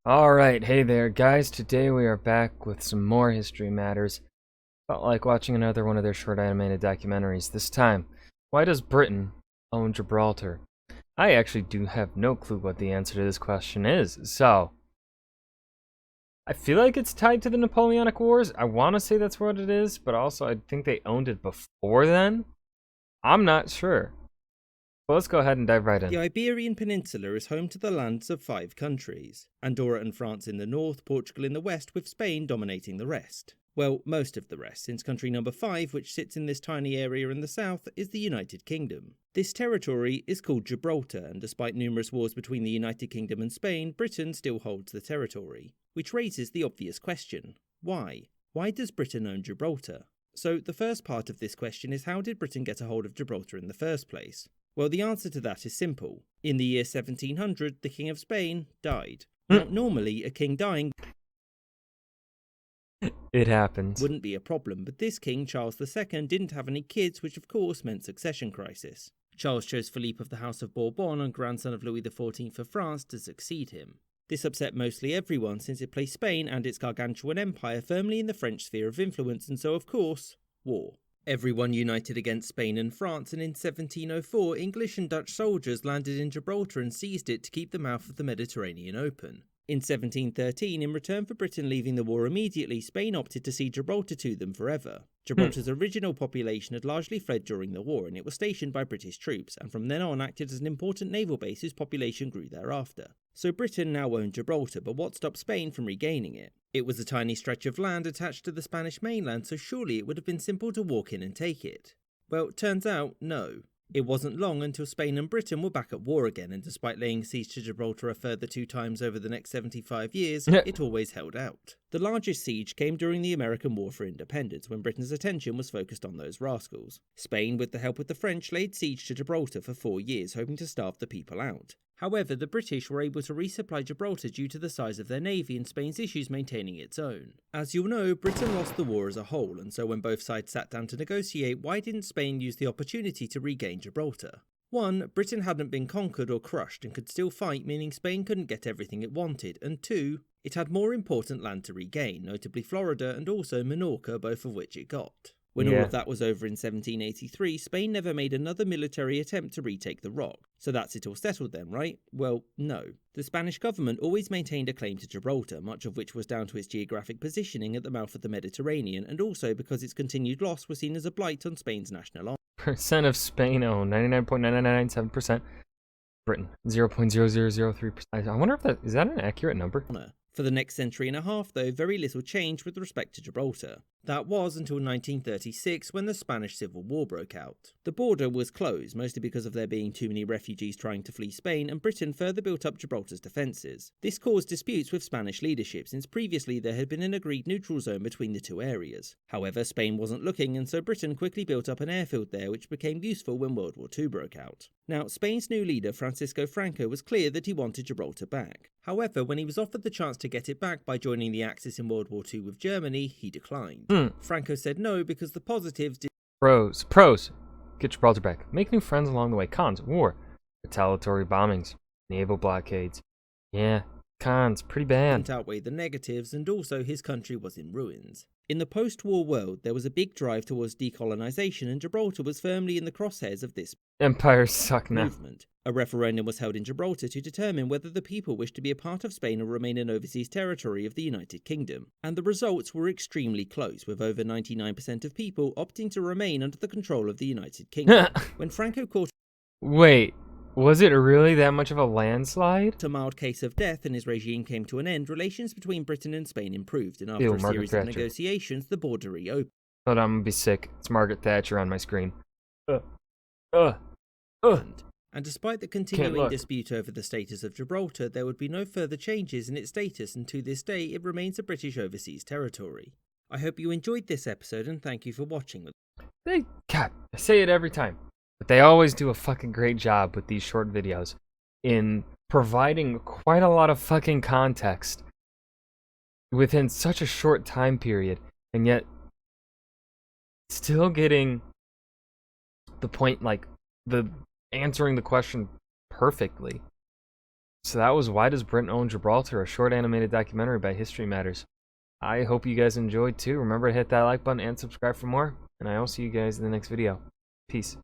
Alright, hey there guys, today we are back with some more history matters. Felt like watching another one of their short animated documentaries. This time, why does Britain own Gibraltar? I actually do have no clue what the answer to this question is, so I feel like it's tied to the Napoleonic Wars. I want to say that's what it is, but also I think they owned it before then. I'm not sure. But let's go ahead and dive right in. The Iberian Peninsula is home to the lands of 5 countries: Andorra and France in the north, Portugal in the west, with Spain dominating the rest. Well, most of the rest, since country number 5, which sits in this tiny area in the south, is the United Kingdom. This territory is called Gibraltar, and despite numerous wars between the United Kingdom and Spain, Britain still holds the territory. Which raises the obvious question: why? Why does Britain own Gibraltar? So the first part of this question is, how did Britain get a hold of Gibraltar in the first place? Well, the answer to that is simple. In the year 1700, the King of Spain died. Now, normally, a king dying It happens. wouldn't be a problem, but this king, Charles II, didn't have any kids, which of course meant succession crisis. Charles chose Philippe of the House of Bourbon, and grandson of Louis XIV of France, to succeed him. This upset mostly everyone, since it placed Spain and its gargantuan empire firmly in the French sphere of influence, and so of course, war. Everyone united against Spain and France, and in 1704 English and Dutch soldiers landed in Gibraltar and seized it to keep the mouth of the Mediterranean open. In 1713, in return for Britain leaving the war immediately, Spain opted to cede Gibraltar to them forever. Gibraltar's original population had largely fled during the war, and it was stationed by British troops, and from then on acted as an important naval base whose population grew thereafter. So Britain now owned Gibraltar, but what stopped Spain from regaining it? It was a tiny stretch of land attached to the Spanish mainland, so surely it would have been simple to walk in and take it. Well, turns out, no. It wasn't long until Spain and Britain were back at war again, and despite laying siege to Gibraltar a further 2 times over the next 75 years, it always held out. The largest siege came during the American War for Independence, when Britain's attention was focused on those rascals. Spain, with the help of the French, laid siege to Gibraltar for 4 years, hoping to starve the people out. However, the British were able to resupply Gibraltar due to the size of their navy and Spain's issues maintaining its own. As you'll know, Britain lost the war as a whole, and so when both sides sat down to negotiate, why didn't Spain use the opportunity to regain Gibraltar? 1. Britain hadn't been conquered or crushed and could still fight, meaning Spain couldn't get everything it wanted, and 2. It had more important land to regain, notably Florida and also Minorca, both of which it got. When all of that was over in 1783, Spain never made another military attempt to retake the rock. So that's it all settled then, right? Well, no. The Spanish government always maintained a claim to Gibraltar, much of which was down to its geographic positioning at the mouth of the Mediterranean, and also because its continued loss was seen as a blight on Spain's national honor. Percent of Spain owned 99.9997%. Britain 0.0003%. I wonder if is that an accurate number? For the next century and a half, though, very little changed with respect to Gibraltar. That was until 1936, when the Spanish Civil War broke out. The border was closed, mostly because of there being too many refugees trying to flee Spain, and Britain further built up Gibraltar's defences. This caused disputes with Spanish leadership, since previously there had been an agreed neutral zone between the 2 areas. However, Spain wasn't looking, and so Britain quickly built up an airfield there, which became useful when World War II broke out. Now, Spain's new leader, Francisco Franco, was clear that he wanted Gibraltar back. However, when he was offered the chance to get it back by joining the Axis in World War II with Germany, he declined. Franco said no because the positives did. Pros. Get Gibraltar back. Make new friends along the way. Cons. War. Retaliatory bombings. Naval blockades. Yeah, cons. Pretty bad. Didn't outweigh the negatives, and also his country was in ruins. In the post-war world, there was a big drive towards decolonisation, and Gibraltar was firmly in the crosshairs of this Empires suck now. movement. A referendum was held in Gibraltar to determine whether the people wished to be a part of Spain or remain an overseas territory of the United Kingdom. And the results were extremely close, with over 99% of people opting to remain under the control of the United Kingdom. When Franco caught Wait, was it really that much of a landslide? a mild case of death and his regime came to an end, relations between Britain and Spain improved, and after a series of negotiations, the border reopened. Hold on, I'm gonna be sick. It's Margaret Thatcher on my screen. And despite the continuing dispute over the status of Gibraltar, there would be no further changes in its status, and to this day it remains a British overseas territory. I hope you enjoyed this episode, and thank you for watching. God, I say it every time, but they always do a fucking great job with these short videos in providing quite a lot of fucking context within such a short time period, and yet still getting the point, like, answering the question perfectly. So that was Why Does Britain Own Gibraltar, a short animated documentary by History Matters. I hope you guys enjoyed too. Remember to hit that like button and subscribe for more, and I will see you guys in the next video. Peace.